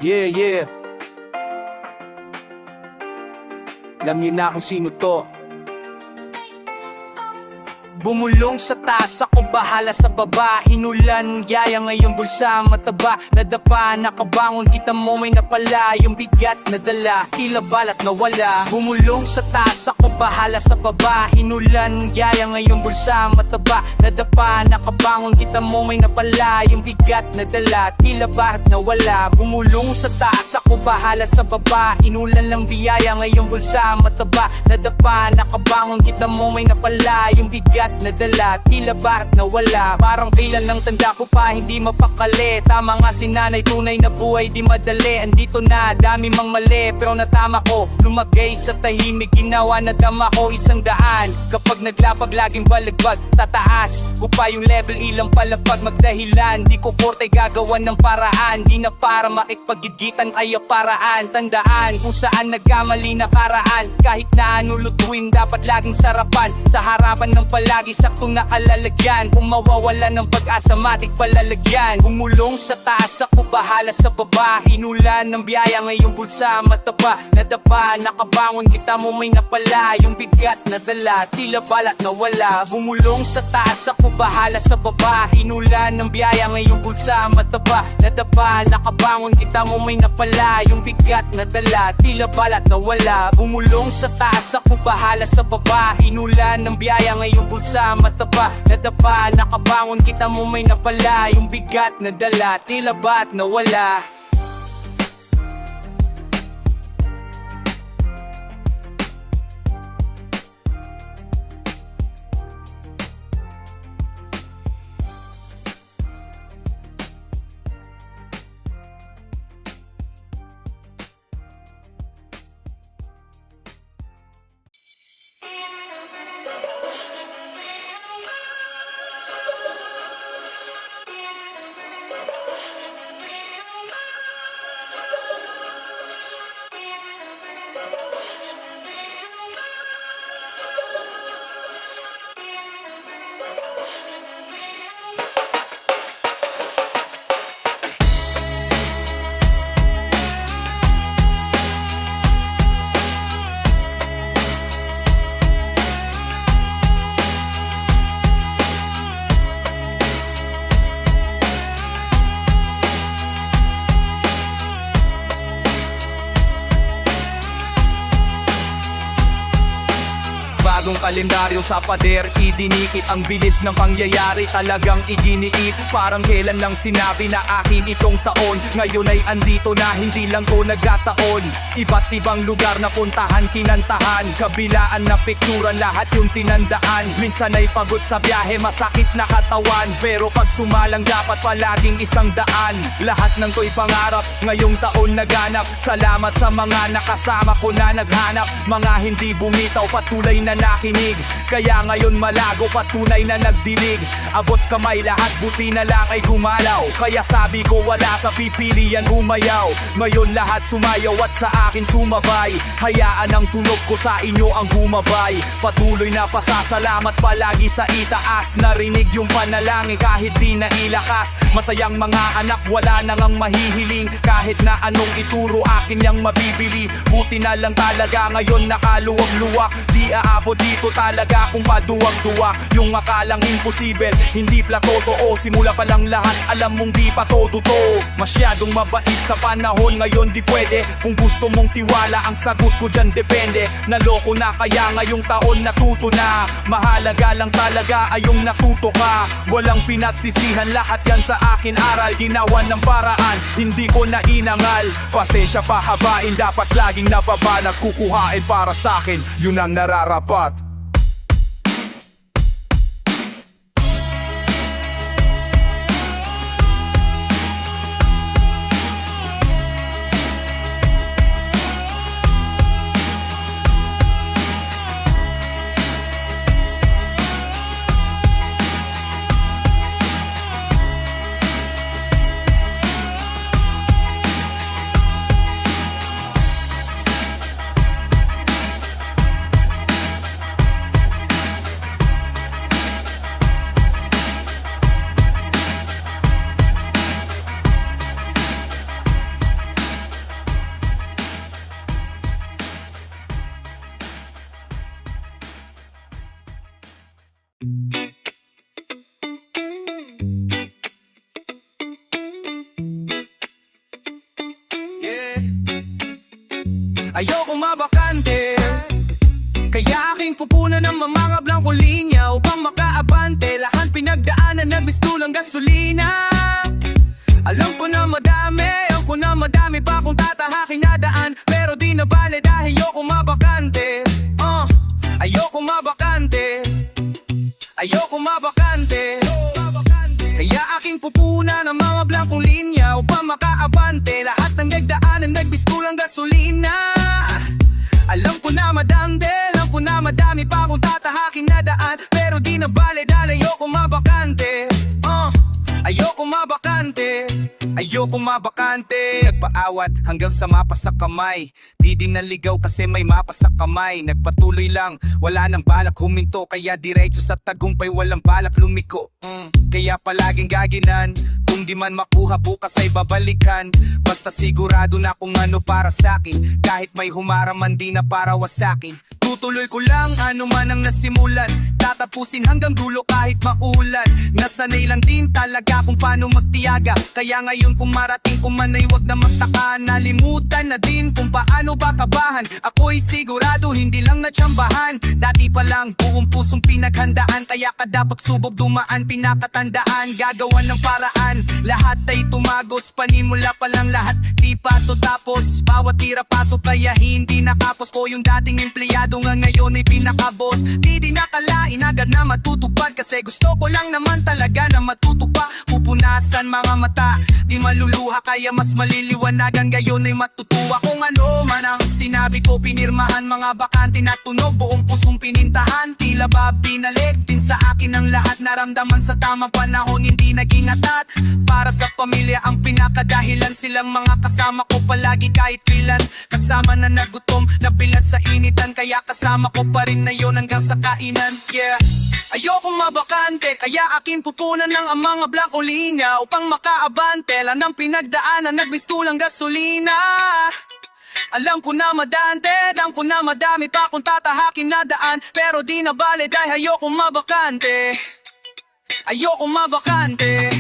Yeah, yeah. Alam niyo na kung sino to. Bumulong sa taas, ako bahala sa baba. Hinulan, yaya ngayong bulsa mataba. Nadapa, nakabangon, kita mo may napala. Yung bigat na dala, tila balat na wala. Bumulong sa taas, ako bahala sa baba. Hinulan, yaya ngayong bulsa mataba. Nadapa, nakabangon, kita mo may napala. Yung bigat na dala, tila balat na wala. Bumulong sa taas, ako bahala sa baba. Hinulan lang biyaya ngayong bulsa mataba. Nadapa, nakabangon, kita mo may napala. Yung bigat nadala, tila barat na wala. Parang kailan ng tanda ko pa hindi mapakali. Tama nga si nanay, tunay na buhay di madali. Andito na, dami mang mali, pero natama ko. Lumagay sa tahimik, ginawa na dama ko 100. Kapag naglapag, laging balagbag, tataas ko pa yung level, ilang palapag magdahilan. Di ko forte gagawan ng paraan, di na para makipaggigitan kaya paraan. Tandaan kung saan nagkamali nakaraan. Kahit na ano lutuin, dapat laging sarapan. Sa harapan ng palagi saktong nakalalagyan. Kung mawawala ng pag-asa, matik palalagyan. Bumulong sa taas, ako bahala sa baba. Hinulan ng biyaya ngayong bulsa mataba. Nadapa, nakabangon, kita mo may napala. Yung bigat na dala, tila balat na wala. Bumulong sa taas, ako bahala sa baba. Hinulan ng biyaya ngayong bulsa mataba. Nadapa, nakabangon, kita mo may napala. Yung bigat na dala, tila balat na wala. Bumulong sa taas, ako bahala sa baba. Hinulan ng biyaya ngayong bulsa mataba. Nadapa, nakabangon, kita mo may napala. Yung bigat na dala, tila balat na wala. Bagong kalendaryo sa pader, idinikit ang bilis ng pangyayari. Talagang iginiit, parang kailan lang sinabi na akin itong taon. Ngayon ay andito na, hindi lang ko nagkataon. Iba't ibang lugar na puntahan, kinantahan. Kabilaan na pikturan, lahat yung tinandaan. Minsan ay pagod sa biyahe, masakit na katawan. Pero pag sumalang dapat palaging 100. Lahat ng to'y pangarap, ngayong taon naganap. Salamat sa mga nakasama ko na naghanap. Mga hindi bumitaw, patuloy na nakinig. Kaya ngayon malago, patunay na nagdilig. Abot kamay lahat, buti na lang ay gumalaw. Kaya sabi ko wala sa pipilian umayaw. Ngayon lahat sumayaw at sa akin sumabay. Hayaan ang tunog ko sa inyo ang gumabay. Patuloy na pasasalamat palagi sa itaas. Narinig yung panalangin kahit di na ilakas. Masayang mga anak, wala nang ang mahihiling. Kahit na anong ituro akin yang mabibili. Buti na lang talaga ngayon nakaluwag-luwak. Di aabot dito talaga kung paduwag-duwak. Yung akalang imposible, hindi platotoo. Simula pa lang lahat, alam mong di pa totoo. Masyadong mabait sa panahon ngayon di pwede. Kung gusto mong tiwala, ang sagot ko dyan depende. Naloko na kaya ngayong taon natuto na. Mahalaga lang talaga ay yung natuto ka. Walang pinagsisihan, lahat yan sa akin aral. Ginawan ng paraan, hindi ko na inangal. Pasensya pahabain, dapat laging nababa. Nagkukuhain para sa akin, yun ang nararapat. ayokong mabakante. Kaya aking pupunan ng mga blankong linya upang makaabante. Lahat pinagdaanan, nagbistulang gasolina. Alam ko na madami pa kung tatahaking na daan, pero di na bale dahil ayokong mabakante. Ayokong mabakante. Ayokong mabakante. Kaya aking pupunan ng mga blankong linya upang makaabante. Lahat ng nagdaanan, nagbistulang gasolina. Alam ko na madami pa kung tatahaking na daan, pero di na bale dahil ayokong mabakante. Ayokong mabakante. Ayokong mabakante. Nagpaawat hanggang sa mapa sa kamay. Di din naligaw kasi may mapa sa kamay. Nagpatuloy lang, wala nang balak huminto. Kaya diretso sa tagumpay, walang balak lumiko. Kaya palaging gaginan, kung di man makuha bukas ay babalikan. Basta sigurado na kung ano para sakin. Kahit may humarang man di na para wasakin. Tutuloy ko lang ano man ang nasimulan. Tatapusin hanggang dulo kahit maulan. Nasanay lang din talaga kung paano magtiyaga. Kaya ngayon kung marating ko man ay wag na magtaka. Nalimutan na din kung paano ba kabahan. Ako'y sigurado hindi lang natsambahan. Dati pa lang buong pusong pinaghandaan. Kaya kada pagsubok dumaan pinakatandaan. Gagawan ng paraan, lahat ay tumagos. Panimula pa lang lahat, di pa to tapos. Bawat tira pasok kaya hindi nakapos ko. Yung dating empleyado nga ngayon ay pinakabos. Di din nakalain agad na matutupad. Kasi gusto ko lang naman talaga na matutupa. Pupunasan mga mata, di maluluha. Kaya mas maliliwanagan gayon ay matutuwa. Kung ano man ang sinabi ko pinirmahan. Mga bakante na tunog, buong pusong pinintahan. Tila ba binalik din sa akin ang lahat. Naramdaman sa tamang panahon, hindi naging atat. Para sa pamilya ang pinakadahilan. Silang mga kasama ko palagi kahit kailan. Kasama na nagutom, nabilat sa initan. Kaya kasama ko pa rin na yun hanggang sa kainan. Yeah, ayokong mabakante. Kaya akin pupunan ng ang mga blankong linya upang makaabante. Lang ng pinagdaanan, nagbistulang gasolina. Alam ko na madami pa kung tatahakin na daan, pero di na bale dahil ayokong mabakante. Ayokong mabakante.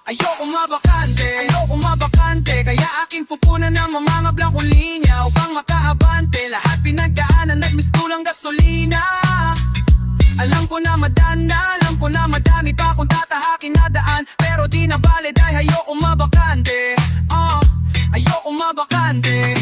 Ayokong mabakante. Ayokong mabakante. Kaya aking pupunan ng mga blankong linya upang makaabante. Lahat pinagdaanan, nagmistulang gasolina. Alam ko na madami pa kung tatahakin na daan, pero di na bale dahil ayokong mabakante. Ayokong mabakante.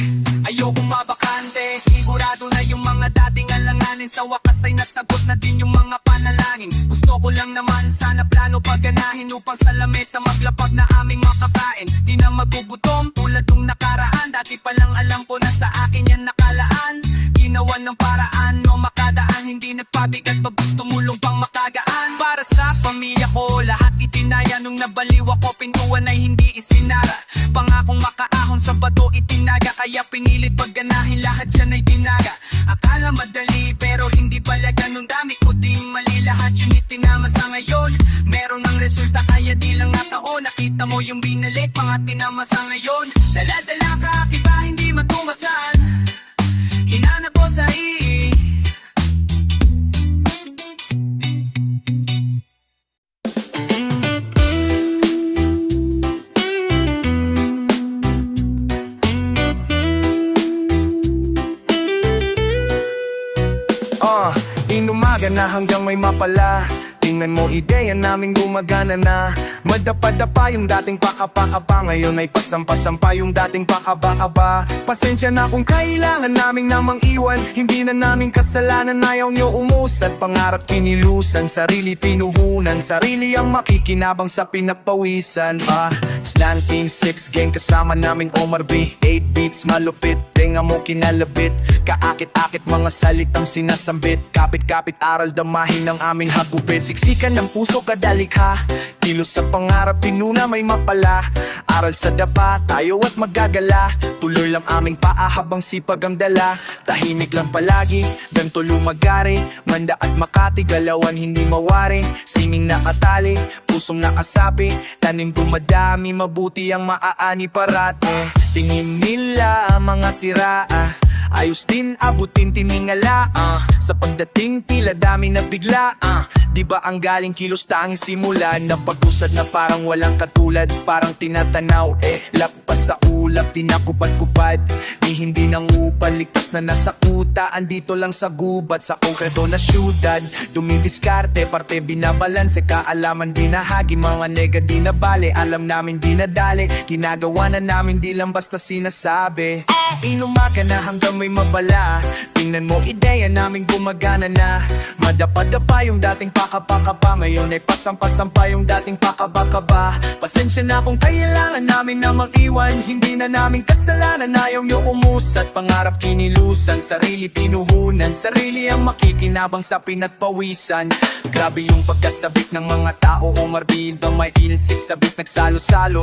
Ayokong mabakante. Sigurado na yung mga dating alanganin sa wakas ay nasagot na din yung mga panalangin. Gusto ko lang naman sana plano pagganahin upang sa lamesa maglapag na aming makakain. Di na magugutom tulad nung nakaraan. Dati pa lang alam ko na sa akin yan nakalaan. Ginawan ng paraan o makadaan. Hindi nagpabigat pag gusto mulong pang makagaan. Para sa pamilya ko lahat itinaya. Nung nabaliw ako pintuan ay hindi isinara. Pangakong makaahon sa bato itinaga. Kaya pinilit pagganahin lahat yan ay dinaga. Akala madali pero hindi pala ganun. Dami ko ding mali, lahat yun itinama sa ngayon. Meron ng resulta kaya di lang nataon. Nakita mo yung binalik, mga tinama sa ngayon. Dala-dala ka, kiba hindi matumasan. Hinanap ko sa inumaga na hanggang may mapala. Tingnan mo ideya naming gumagana na. Madapa-dapa yung dating pakapa-kapa. Ngayon ay pasampa-sampa yung dating pakaba-kaba. Pasensya na kung kailangan naming namang iwan. Hindi na namin kasalanan, ayaw nyo umusad. Pangarap kinilusan, sarili pinuhunan. Sarili ang makikinabang sa pinagpawisan. Slanting 6 gang kasama naming Omar B. 8 beats malupit, tenga mo kinalabit. Kaakit-akit mga salitang sinasambit. Kapit-kapit aral damahin ng aming hagupit. Siksikan ng puso kadalikha. Kilos sa pangarap pinuna may mapala. Aral sa dapa tayo at magagala. Tuloy lang aming paa habang sipag ang dala. Tahimik lang palagi, ganto lumagari. Manda at Makati, galawan hindi mawari. Singing nakatali, pusong nakasapi. Tanim dumadami, mabuti ang maaani parate. Tingin nila mga siraa. Ayos din abutin tiningala. Sa pagdating tila dami na bigla. Di ba ang galing kilos tanging simulan na pag-usad na parang walang katulad, parang tinatanaw lagpas sa ulap, di na kupad-kupad, di hindi nang upal, ligtas na nasa kuta, andito lang sa gubat, sa konkreto na syudad, dumidiskarte, parte binabalanse, kaalaman binahagi, mga nega di na bale, alam namin di nadali, ginagawa na namin di lang basta sinasabi. Inumaga na hanggang may mabala, tingnan mo ideya namin gumagana na, madapa-dapa yung dating pakapakapa, ngayon ay pasampa-sampa yung dating pakabakaba. Pasensya na kung kailangan namin na mag-iwan, hindi na namin kasalanan, ayaw nyo umusat, pangarap kinilusan, sarili pinuhunan, sarili ang makikinabang sa pinagpawisan. Grabe yung pagkasabik ng mga tao, umarbida may ilsik, sabik nagsalo-salo,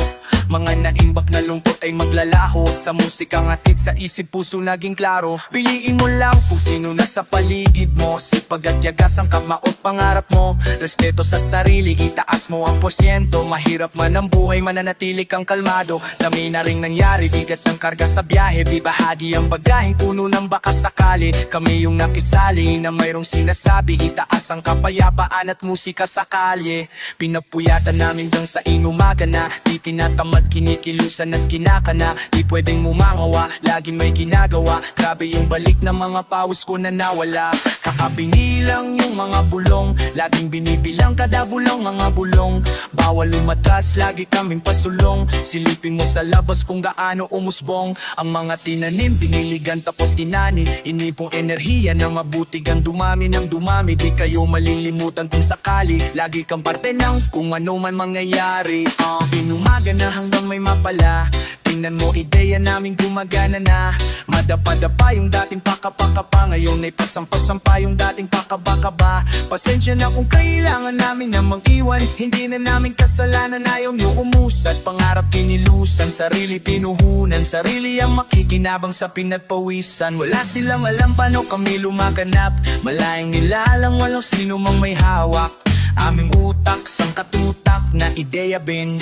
mga naimbak na lungkot ay maglalaho, sa musikang atik sa isip puso naging klaro. Piliin mo lang kung sino nasa paligid mo, sipag at yagas ang kamaot pangarap mo, respeto sa sarili, itaas mo ang porsyento, mahirap man ang buhay, mananatili kang kalmado, dami na ring nangyari, bigat ng karga sa biyahe, bibahagi ang bagaheng puno ng baka sakali, kami yung nakisali na mayroong sinasabi, itaas ang kapayapaan at musika sa kalye, pinapuyatan namin hanggang sa inumaga na, di tinatamad, kinikilusan at kinakana, di pwedeng mumangawa, laging may ginagawa, grabe yung balik ng mga pawis ko na nawala, kakabinilang yung mga bulong, laging binibilang kada bulong, mga bulong, bawal lumatras, lagi kaming pasulong, silipin mo sa labas kung gaano umusbong, ang mga tinanim, diniligan tapos tinani, inipong enerhiya na mabuti ang dumami ng dumami, di kayo malilimutan kung sakali, lagi kang parte ng kung ano man mangyayari. Pinumaga na hanggang may mapala, tingnan mo ideya namin gumagana na, madapa-dapa yung dating pakapakapa, ngayon ay pasampa-sampa yung dating pakabakaba. Pasensya na kung kailangan namin na mag-iwan, hindi na namin kasalanan, ayaw nyo umusat, pangarap kinilusan, sarili pinuhunan, sarili ang makikinabang sa pinagpawisan. Wala silang alam paano kami lumaganap, malayang nilalang walang sino mang may hawak, aming utak sang katutak na ideya bin.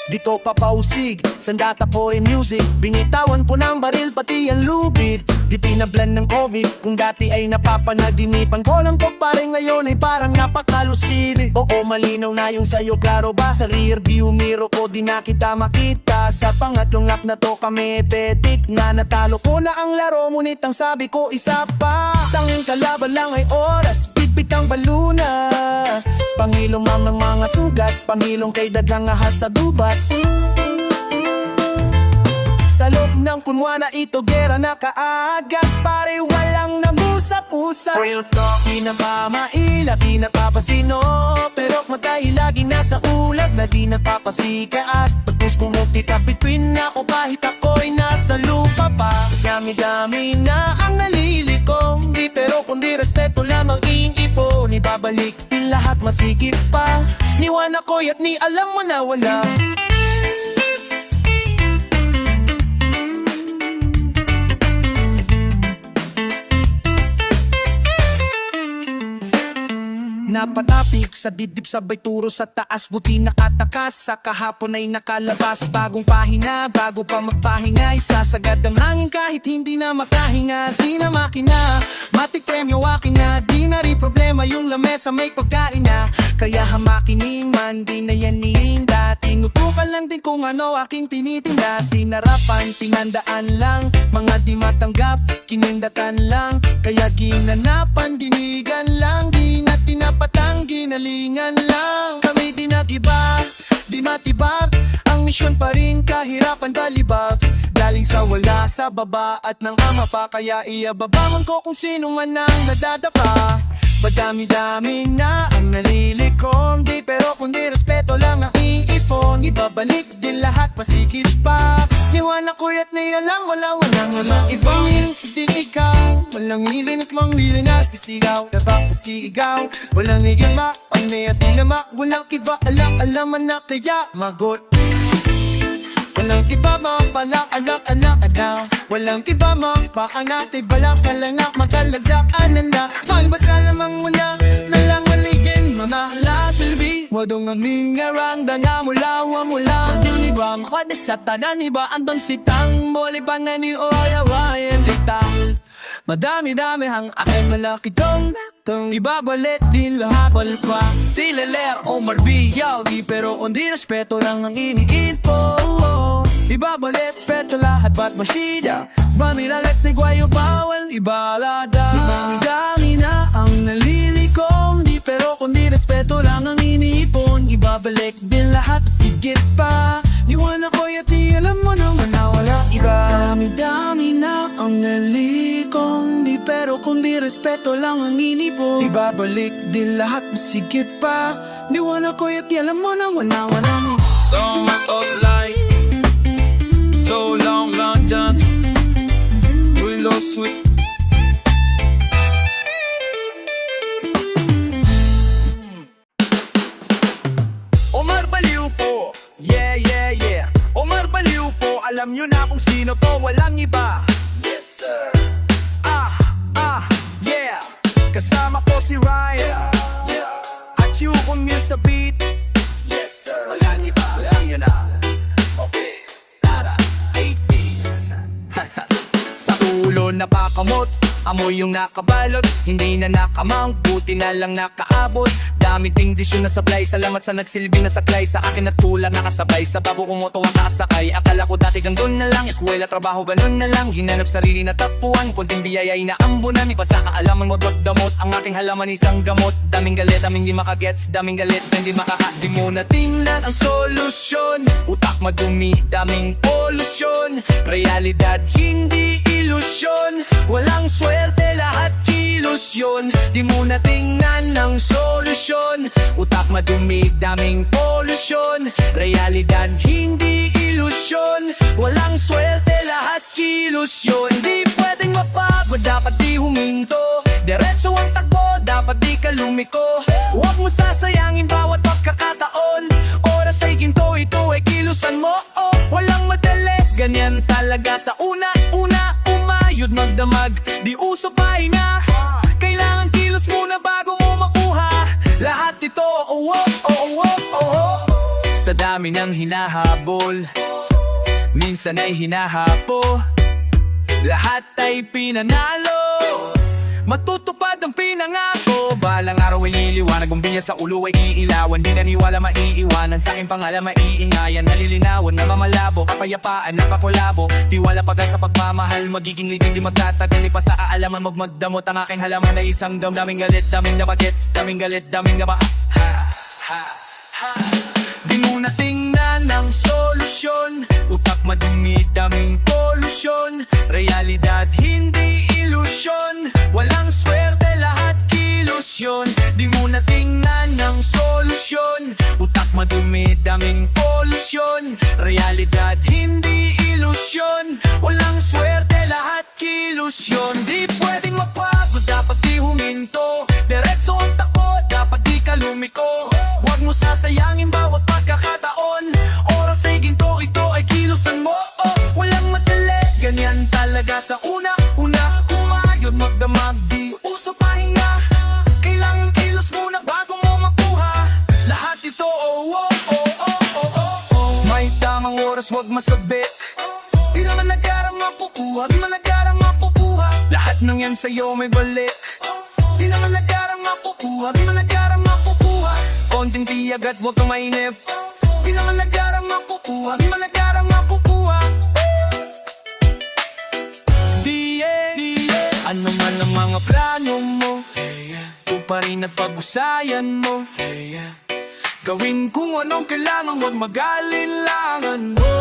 Dito papausig, sandata po yung music, binitawan po ng baril pati ang lubid, di pinablan ng COVID, kung dati ay napapanaginipan ko lang to, pare ngayon ay parang napakalusid. Oo, malinaw na yung sayo, klaro ba sa rear view mirror ko, di na kita makita, sa pangatlong lap na to kami petik na, natalo ko na ang laro, ngunit ang sabi ko isa pa, tanging kalaban lang ay oras, bitbit ang balunas, pangilong ng mga sugat, pangilong kay daghang ahas sa gubat. Sa loob ng kunwana ito gera na kaagad, pare walang namusap-usap, real talk, di na pamaila, di na papasino, pero matay lagi nasa ulap na di na papasika, at pagpus kong tita between ako kahit ako'y nasa lupa pa, dami-dami na ang nalilikom, di pero kundi respeto lamang iipon, ibabalik din lahat masikip pa, niwan ako'y at ni alam mo na wala. Napatapik sa dibdib sabay turo sa taas, buti nakatakas, sa kahapon ay nakalabas, bagong pahina, bago pa magpahinga, isasagad ang hangin kahit hindi na makahinga, di na makina, matik premyo akin na, di na rin problema yung lamesa may pagkain na, kaya hamakining man, di na yan nihinda, tinutukan lang din kung ano aking tinitinda, sinarapan, tinandaan lang, mga di matanggap, kinindatan lang, kaya ginanapan, dinigan lang, di na tinapatang ginalingan lang, kami di nagiba, di matibag, ang misyon pa rin kahirapan talibag, galing sa wala sa baba at ng ama pa, kaya iababangon ko kung sino man ang nadadapa, madami-dami na ang nalilikom, di pero kundi respeto lang ang iipon, ibabalik din lahat pasigit pa, niwan ako'y at niya lang, walang ibang hindi ikaw, walang hilin at manglilinas, di sigaw, dapat pasigaw, walang igama, panay at inamak, walang iba, alam-alaman na kaya magot. Walang iba mo palak anak anak anak. Walang iba mo baka natin balak kalanak mataladak ananda. Malbasa lamang mula nalang maligin mga lapilbi. Wadong ang ningarang dana mula wa mula. Hindi ba makwadis sa tanan iba andon sitang muli pa na ni Orawayan Litang. Madami-dami ang aking malaki tong ibabalit din lahat pa. Sila Ler o Marbiyaw di pero kundi respeto lang ang iniinpo. Ibabalit respeto lahat ba't masyida. Mamilalit ni Guayo bawal ibalada. Dami na ang nalilikom di pero kundi respeto lang ang iniipon. Ibabalik din lahat sigit pa. Iwan ako at di alam mo naman na wala iba. Dami-dami na ang nalikom di pero kundi respeto lang ang inipon. Ibabalik din lahat masigit pa. Iwan ako at di alam mo naman na wala ni. Summer of light, so long London, Willow Sweet. Omar Baliw po, yeah yeah yeah. Omar Baliw po, alam nyo na kung sino to, walang iba. Yes sir. Yeah. Kasama ko si Ryan, at yung Mil sa beat. Yes sir. Walang iba, walang yun na. Okay, tara, 80s. Sa ulo napakamot, amoy yung nakabalot. Hindi na nakamount, buti na lang nakaabot. Dami ting disyo na sablay, salamat sa nagsilbing na saklay. Sa akin at tulad nakasabay, sa babo kumoto ang kasakay. Akala ko dati gandun na lang, eskwela, trabaho, ganun na lang. Hinanap sarili na tapuan, konting biyaya'y naambunan. Ipasa kaalaman mo, dot damot, ang aking halaman isang gamot. Daming galit, daming di makagets, daming galit, hindi makaka. Di mo na tingnan ang solusyon, utak madumi, daming polusyon. Realidad, hindi ilusyon, walang swerte, lahat kilos yun. Di mo na tingnan ang solusyon, utak madumi, daming polusyon. Realidad, hindi ilusyon, walang swerte, lahat kilos yun. Di pwedeng mapagod, dapat di huminto. Diretso ang takbo, dapat di ka lumiko. Huwag mo sasayangin bawat pagkakataon. Oras ay ginto, ito ay kilusan mo. Oh, walang madali, ganyan talaga sa una-una. Umayod magdamag, di uso pahinga. Kailangan kilos muna bago mo makuha lahat ito, oh, oh, oh, oh, oh, oh. Sa dami ng hinahabol, minsan ay hinahapo. Lahat ay pinanalo, matutupad ang pinangako. Balang araw ay liliwanag, bumbilya sa ulo ay iilawan. Di naniwala maiiwanan, sa aking pangalan maiingayan. Nalilinawan na mamalabo, kapayapaan napakulabo. Tiwala pag sa pagmamahal, magiging leading di magtatagal. Di pa sa aalaman magmagdamot, ang aking halaman ay isang dam. Daming galit, daming nabagets, daming galit, daming naba ha, ha, ha. Di mo na tingnan ang solusyon, utak madumi, daming polusyon. Realidad, hindi ilusyon, walang swerte, lahat kilos yun. Di mo na tingnan ang solusyon, utak madumi, daming polusyon. Realidad, hindi ilusyon, walang swerte, lahat kilos yun. Di pwedeng mapagod, dapat di huminto. Diretso ang takbo, dapat di ka lumiko. Huwag mo sasayangin bawat pagkakataon. Oras ay ginto, ito ay kilusan mo. Oh, walang madali, ganyan talaga sa una-una. Kumayod magdamag, di uso pahinga. Kailangan kilos muna bago mo makuha lahat ito, oh, oh, oh, oh, oh, oh, oh. May tamang oras, wag masabit. Di naman nagkarang makukuha, di naman nagkarang makukuha. Lahat ng yan sa'yo may balik. Di naman nagkarang makukuha, di naman nagkarang makukuha. Konting tiyag at huwag kang mainip. Di naman nagkarang makukuha, di naman nagkarang makukuha. Ano man ang mga plano mo, tuparin at pag-usayan mo. Gawin kung anong kailangan, huwag mag-alinlangan mo.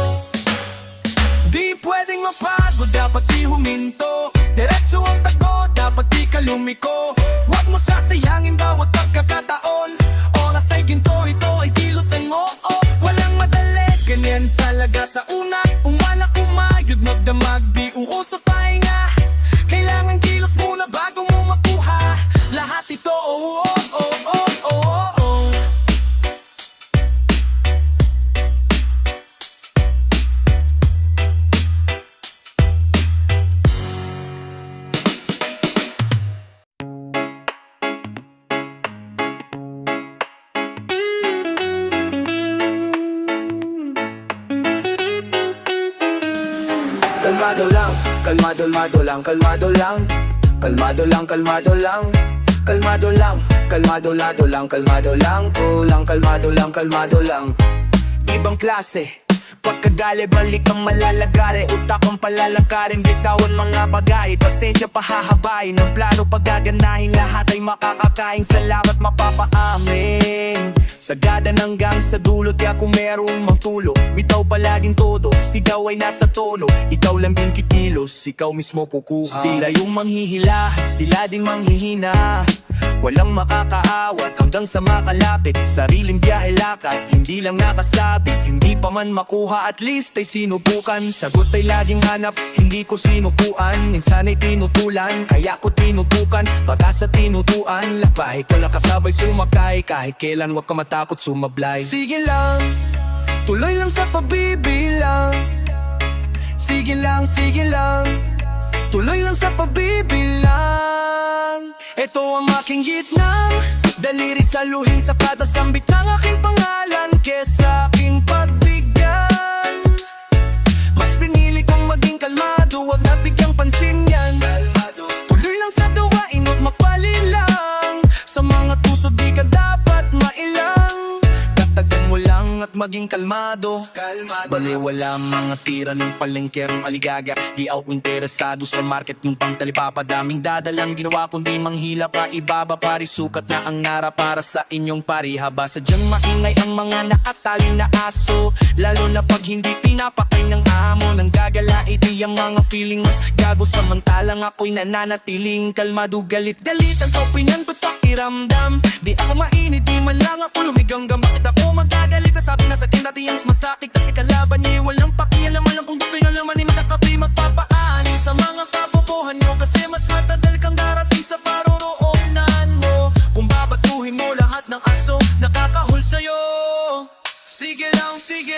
Di pwedeng mapagod, dapat di huminto. Diretso ang takbo, dapat di ka lumiko. Huwag mo sasayangin bawat pagkakataon. Oras ay ginto, ito ay kilusan mo. Oh, walang madali, ganyan talaga sa una. Umanak, umayod, magdamag, di uuso pahinga. Kailangan kilos muna bago mo makuha lahat ito, oh, oh, oh, oh, oh, oh. kalmado lang. Kalmado, kalmado lang, kalmado lang. Kalmado lang, kalmado lang. Kalmado lang, kalmado lado lang, kalmado lang. Kulang, kalmado lang, kalmado lang. Ibang klase, pagkadali balik ang malalagari. Utak ang palalakarin, bitawan mga bagay. Pasensya pahahabain, ng plano paggaganahin. Lahat ay makakakain, salamat mapapaamin. Sagada hanggang sa dulo, kaya kung merong magtulo, bitaw palaging todo, sigaw ay nasa tono. Ikaw lang din kikilos, ikaw mismo kukuha. Sila yung manghihila, sila din manghihina. Walang makakaawat hanggang sa makalapit. Sariling biyahe lakad, hindi lang nakasabit. Hindi pa man makuha, at least ay sinubukan. Sagot ay laging hanap, hindi ko sinupuan. Minsan ay tinutulan, kaya ko tinutukan. Pag-asa tinutuan, labahe ko lang kasabay sumakay. Kahit kailan wag ka matakot sumablay. Sige lang, tuloy lang sa pagbibilang. Sige lang, tuloy lang sa pagbibilang. Ito ang aking gitnang daliri, saluhin sa kada sambit ng aking pangalan. Kesa aking pagbigyan, mas pinili kong maging kalmado, wag na bigyang pansin yan. Tuloy lang sa gawain, huwag magpalilang. Sa mga tusod di ka dapat mailang. Dagdagan mo lang at maging kalmado. Baliwala mga tira ng palengkerong aligaga. Di ako interesado sa market yung pangtalipapa. Daming dadalang ginawa kundi manghila pa. Ibaba pari sukat na ang nara para sa inyong parihaba. Sadyang maingay ang mga nakataling na aso, lalo na pag hindi pinapakay ng amo. Nang gagala iti ang mga feeling mas gago, samantalang ako'y nananatiling kalmado. Galit-galitan sa opinion ko pakiramdam. Di ako mainit, di man lang ako lumiganggam. Bakit ako magagalit? Nasabi na sa akin dati ang masakit, kasi kalaban niya walang pakialam. Alam kung gusto nyo naman magkakapi, magpapaanin sa mga kabobohan nyo. Kasi mas matagal kang darating sa paroroonan mo. Kung babatuhin mo lahat ng aso nakakahul sa'yo. Sige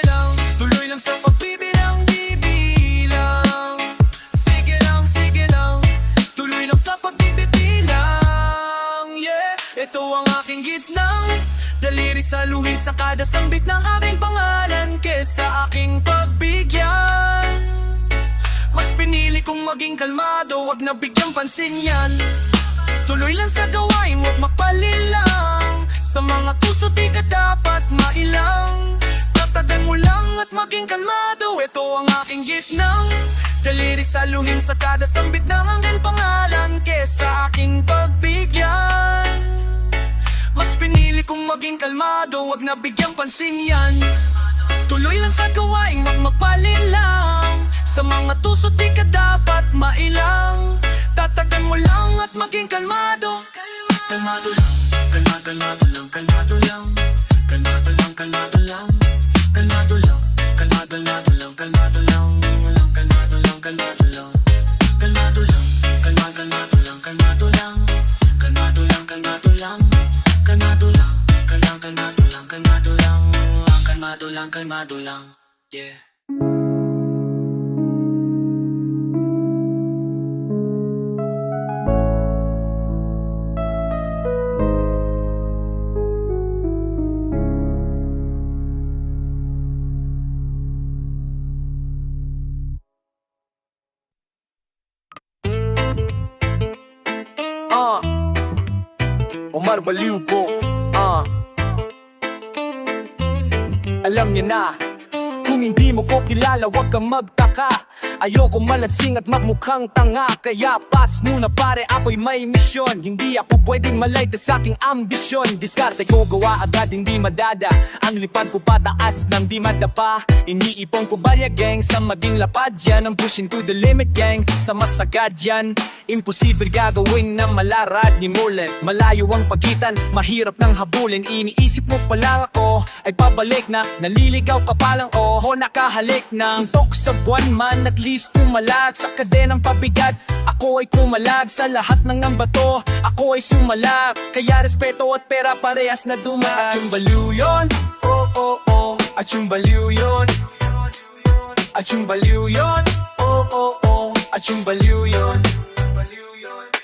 lang, tuloy lang sa pagbibilang, bibilang. Sige lang, tuloy lang sa pagbibilang. Yeah, ito ang aking gitnang daliri, saluhin sa kada sambit ng aking pangalan. Kesa aking pagbigyan, mas pinili kong maging kalmado, wag na bigyang pansin yan. Tuloy lang sa gawain, wag magpalilang. Sa mga tuso di ka dapat mailang. Tatagan mo lang at maging kalmado. Ito ang aking gitnang daliri, saluhin sa kada sambit ng aking pangalan. Kesa aking pagbigyan, mas pinili kong maging kalmado, wag na bigyang pansin yan. Tuloy lang sa gawain, wag magpalilang. Sa mga tuso di ka dapat mailang. Tatagan mo lang at maging kalmado. Kalmado lang, kalmado lang, kalmado lang. Kalmado lang, kalmado lang. Kalmado lang, kalmado lang, kalmado lang. Kalmado lang, kalmado lang. Kalmado lang, kalmado lang, kalmado lang. Kalmado lang, kalmado lang. Kalmado lang, kalmado lang, kalmado lang. Kalmado lang, kalmado lang. Yeah. Omar Baliw po. Alam niya na, kung hindi mo ko kilala, wag kang magtaka. Ayoko malasing at magmukhang tanga. Kaya pass muna pare, ako'y may misyon. Hindi ako pwedeng malayta sa aking ambisyon. Diskarte ko gawa agad, hindi madada. Ang lipad ko pataas nang di madapa. Iniipon ko barya gang sa maging lapad yan. Ang pushing to the limit gang, sa masagad yan. Imposible gagawin na malarad ni Mulen. Malayo ang pagitan, mahirap nang habulin. Iniisip mo pala ako ay pabalik na. Naliligaw ka palang o nakahalik na. Suntok sa buwan man, at least kumalag sa kadenang pabigat. Ako ay kumalag sa lahat ng ambato. Ako ay sumalag, kaya respeto at pera parehas na dumaan. At yung baliw yun, oh oh oh. At yung baliw yun, at yung baliw yun, oh oh oh. At yung baliw yun,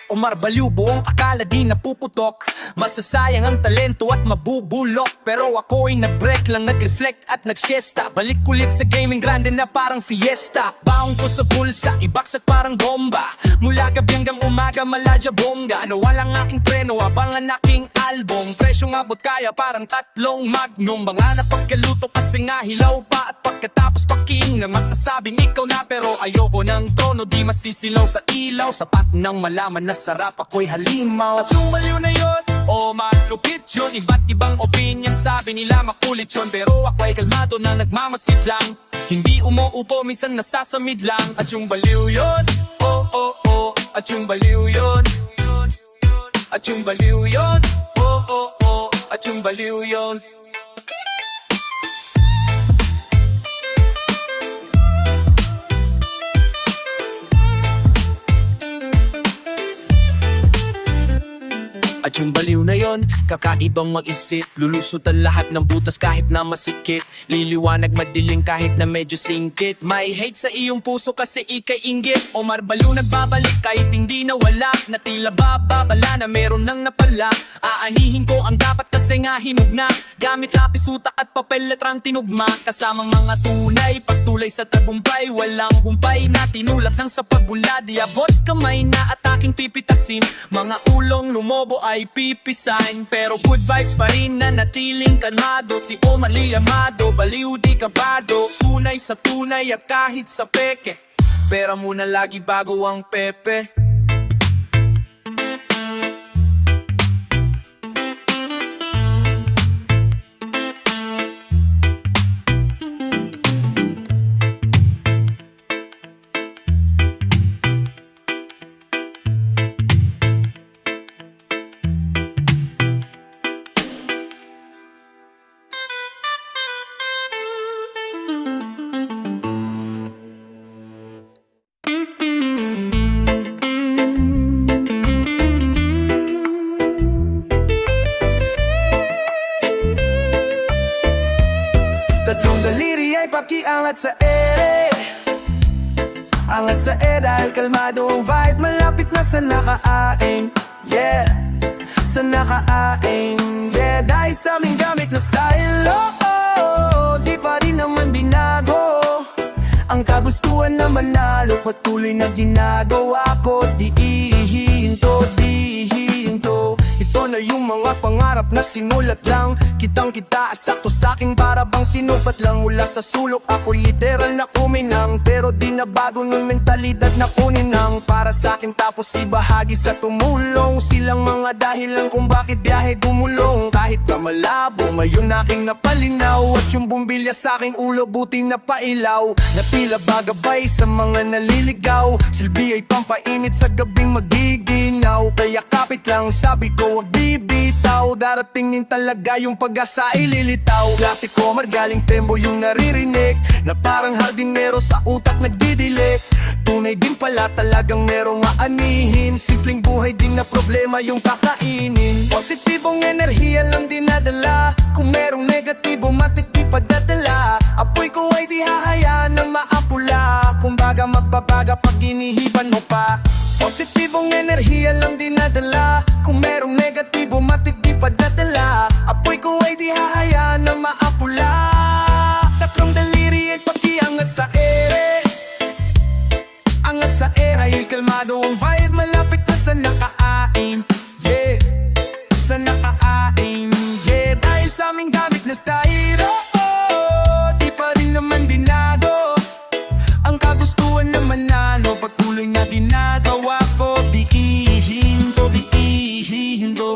Omar Baliw, buong akala di napuputok. Masasayang ang talento at mabubulok. Pero ako'y nag-break lang, nag-reflect at nag-siesta. Balik ulit sa gaming grande na parang fiesta. Baong ko sa bulsa, ibaksak parang bomba. Mula gabi hanggang umaga, maladya bongga. Nawalang aking preno, abangan aking album. Presyong abot kaya parang 3 magnum. Mga napagkaluto kasi nga hilaw pa. At pagkatapos paking na masasabing ikaw na. Pero ayoko ng tono, di masisilaw sa ilaw. Sapat nang malaman na sarap ako'y halimaw. At yung baliw na yun, o malupit yun. Iba't ibang opinion, sabi nila makulit yun. Pero ako'y kalmado na nagmamasid lang. Hindi umuupo, minsan nasasamid lang. At yung baliw yun, oh oh oh. At yung baliw yun, at yung baliw yun, oh oh oh. At yung baliw yun. At yung baliw na yon, kakaibang mag-isip. Lulusot ang lahat ng butas kahit na masikip. Liliwanag madilim kahit na medyo singkit. May hate sa iyong puso kasi ikay inggit. Omar Baliw nagbabalik kahit hindi nawala. Na tila bababala na meron nang napala. Aanihin ko ang dapat kasi nga hinog na. Gamit lapis, utak at papel letrang tinugma. Kasamang mga tunay, pagtulay sa tagumpay. Walang humpay na tinulak ng sa pagbula. Di abot kamay na at aking pipitasin. Mga ulong lumobo ay pipisain. Pero good vibes pa rin na natiling kalmado. Si Omar Liamado, baliw di kabado. Tunay sa tunay at kahit sa peke. Pera muna lagi bago ang pepe. Tatlong daliri ay pakiangat sa ere. Angat sa ere dahil kalmado ang vibe. Malapit na sa nakaaim, yeah. Sa nakaaim, yeah. Dahil sa aming gamit na style, oh, oh. Di pa rin naman binago ang kagustuhan na manalo. Patuloy na ginagawa ko. Di ihihinto, di ihihinto. Ito na yung mga pangarap na sinulat lang. Kitang kita, sakto sa'king para bang sinupat lang. Mula sa sulok ako'y literal na kuminang. Pero di na bago ng mentalidad na kunin ang para sa'kin. Tapos ibahagi sa tumulong. Silang mga dahilan kung bakit biyahe gumulong. Kahit na malabo, ngayon aking napalinaw. At yung bumbilya sa'king ulo, buti na pailaw. Na tila bagabay sa mga naliligaw. Silbi ay pampainit sa gabing magiginaw. Kaya kapit lang, sabi ko wag bibitaw. Darating din talaga yung pag-asa ililitaw. Klasiko margaling tembo yung naririnig. Na parang hardinero sa utak nagdidilik. Tunay din pala talagang merong aanihin. Simpleng buhay din na problema yung kakainin. Positibong enerhiya lang dinadala. Kung merong negatibo matik di padadala. Apoy ko ay di hahayaan na maapula. Kumbaga magbabaga pag inihiban mo pa. Positibong enerhiya lang dinadala. Kung merong negatibo matik di padadala. Apoy ko ay di hahayaan na maapula. Tatlong daliri ay pakiangat sa ere. Angat sa ere ay kalmado ang vibe. Malapit na sa nakaaim, yeah. Sa nakaaim, yeah. Dahil sa aming gamit na style, oh, oh. Di pa rin naman binago ang kagustuhan na manalo. Pagtuloy na ginagawa ko. Di ihinto, di ihinto.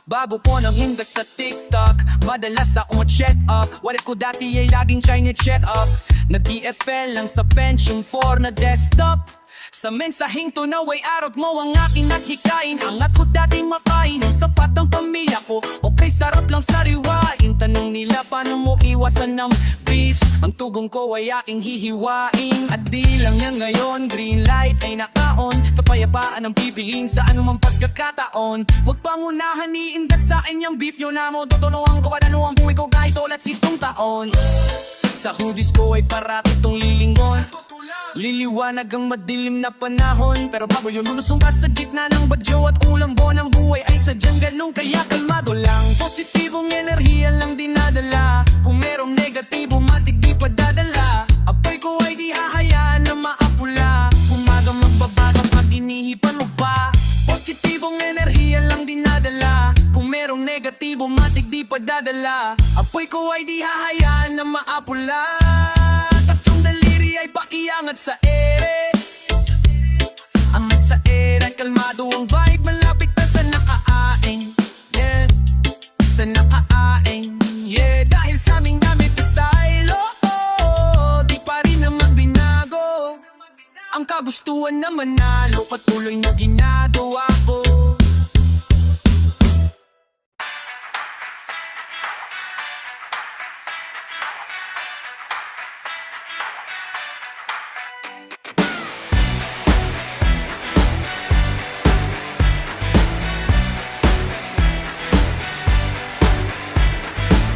Bago po nang hinggap sa TikTok, madalas akong check up. Wallet ko dati ay laging China check up. Nag-TFL lang sa pension 4 na desktop. Sa mensaheng tunaw ay araw mo ang aking naghikain. Angat ko dati makain ang sapat ng pamilya ko. Okay, sarap lang sariwain. Tanong nila paano mo iwasan ng beef. Ang tugong ko ay aking hihiwain. At di lang yan ngayon, green light ay nakaon. Kapayapaan ang pipiliin sa anumang pagkakataon. Huwag pangunahan iindak sa akin yung beef nyo na mo. Tutunuan ko ano ang buhay ko kahit ulat sitong taon. Sa hudis ko ay parati tong lilingon. Liliwanag ang madilim na panahon. Pero bago yun lulusong ka sa gitna ng badyo at ulambo ng buhay ay sadyang ganun. Kaya kalmado lang, positibong enerhiya lang dinadala. Kung merong negatibo matik di pa dadala. Apoy ko ay di hahayaan na maapula. Umaga magbabago pag inihipan mo pa. Positibong enerhiya lang dinadala. Kung merong negatibo matik di pa dadala. Apoy ko ay di hahayaan na maapula. Tatlong daliri ay pakiangat sa ere. Angat sa ere, kalmado ang vibe. Malapit na sa nakaaing, yeah. Sa nakaaing, yeah. Dahil sa aming gamit na style, oh, oh, di pa rin naman binago. Ang kagustuhan na manalo, patuloy na ginagawa ko.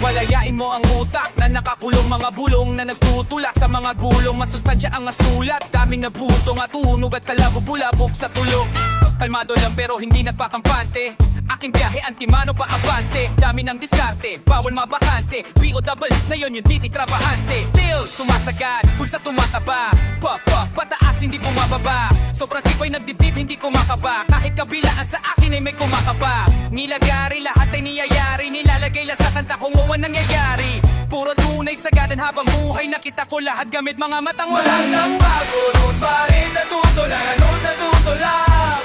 Walayain mo ang utak na nakakulong, mga bulong na nagtutulak sa mga gulong. Masustansya ang masulat, daming nabusong at tunog at kalabog-bulabog sa tulog. Kalmado lang pero hindi nagpakampante. Aking biyahe antimano pa abante. Dami ng diskarte, bawal mabakante. B.O. na yun yung titi trabahante. Still sumasagad, pulsa tumataba. Puff puff, pataas hindi bumababa. Sobrang tipay nagdibdib hindi kumakaba. Kahit kabilaan sa akin ay may kumakaba. Nilagari lahat ay niyayari. Nilalagay lang sa kanta kung wawan nangyayari. Puro tunay sagadan habang buhay. Nakita ko lahat gamit mga matang Walang nagbago, noon pa rin natutulala, noon natutula.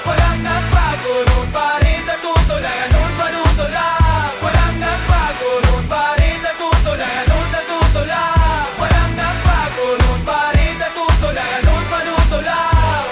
Walang nagbago, noon pa rin natutulala, noon panutula. Walang nagbago, noon pa rin natutulala, noon natutula. Walang nagbago, noon pa rin natutulala, noon panutula.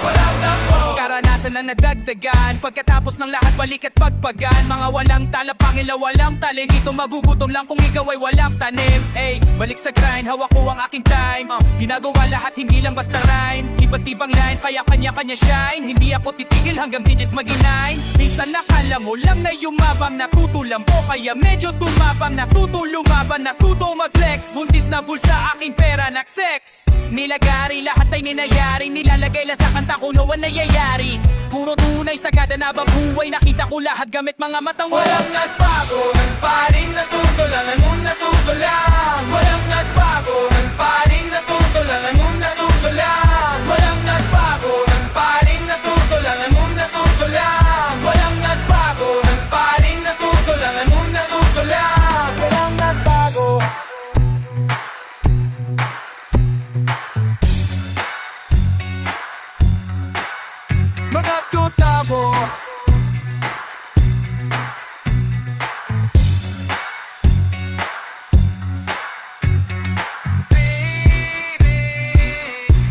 Walang nagbago. Karanasan na nadagdagan. Pagkatapos ng lahat balik at pagpagan. Mga walang tala, pangila walang talent. Dito magugutom lang kung ikaw ay walang tanim. Ay, balik sa grind, hawak ko ang aking time. Ginagawa lahat, hindi lang basta rhyme. Iba't ibang line, kaya kanya-kanya shine. Hindi ako titigil hanggang digits maging 9. Minsan nakala mo lang na yumabang, natutulang po. Kaya medyo tumabang, natuto lumaban, natuto mag-flex. Buntis na bulsa, aking pera nag-sex. Nilagari, lahat ay ninayari. Nilalagay lang sa kanta kung noon nangyayari. Puro tunay, sagada na bang buhay. Nakita ko lahat gamit mga matang Walang nagbago, noon pa rin natutulala, noon natutula. Walang nagbago, noon pa rin natutulala, noon natutula. Walang nagbago, noon pa rin natutulala, noon natutula. Walang nagbago, noon pa rin natutulala, noon natutula. Walang nagbago. Mga tutabo.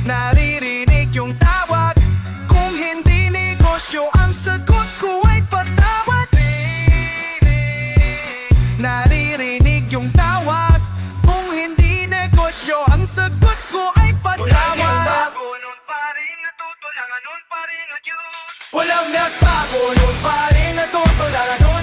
Naririnig yung tawag. Kung hindi negosyo, ang sagot ko ay patawad. Naririnig yung tawag. Kung hindi negosyo, ang sagot ko ay patawad. Walang nagbago, noon pa rin natutulangan, noon pa rin ang Diyos. Walang nagbago, noon pa rin natutulangan, noon